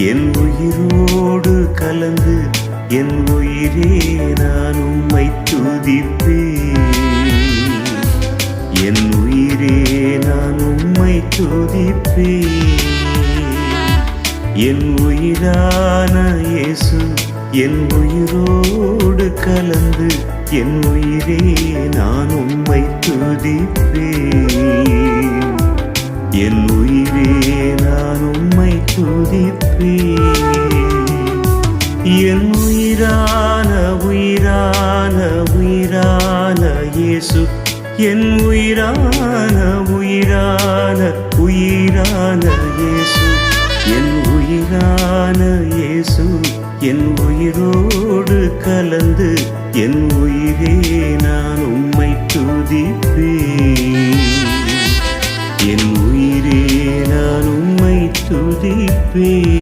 என் உயிரோடு கலந்து என் உயிரே நான் உம்மை துதிப்பேன். என் உயிரே நான் உம்மை துதிப்பேன். என் உயிரான இயேசு என் உயிரோடு கலந்து என் உயிரே நான் உம்மை துதிப்பேன். என் உயிரே நான் உம்மை துதிப்பேன். என் உயிரான உயிரான உயிரான இயேசு என் உயிரான உயிரான உயிரான இயேசு என் உயிரான இயேசு என் உயிரோடு கலந்து என் உயிரே நான் உம்மை துதிப்பேன். என் உயிரே நான் உம்மை துதிப்பேன்.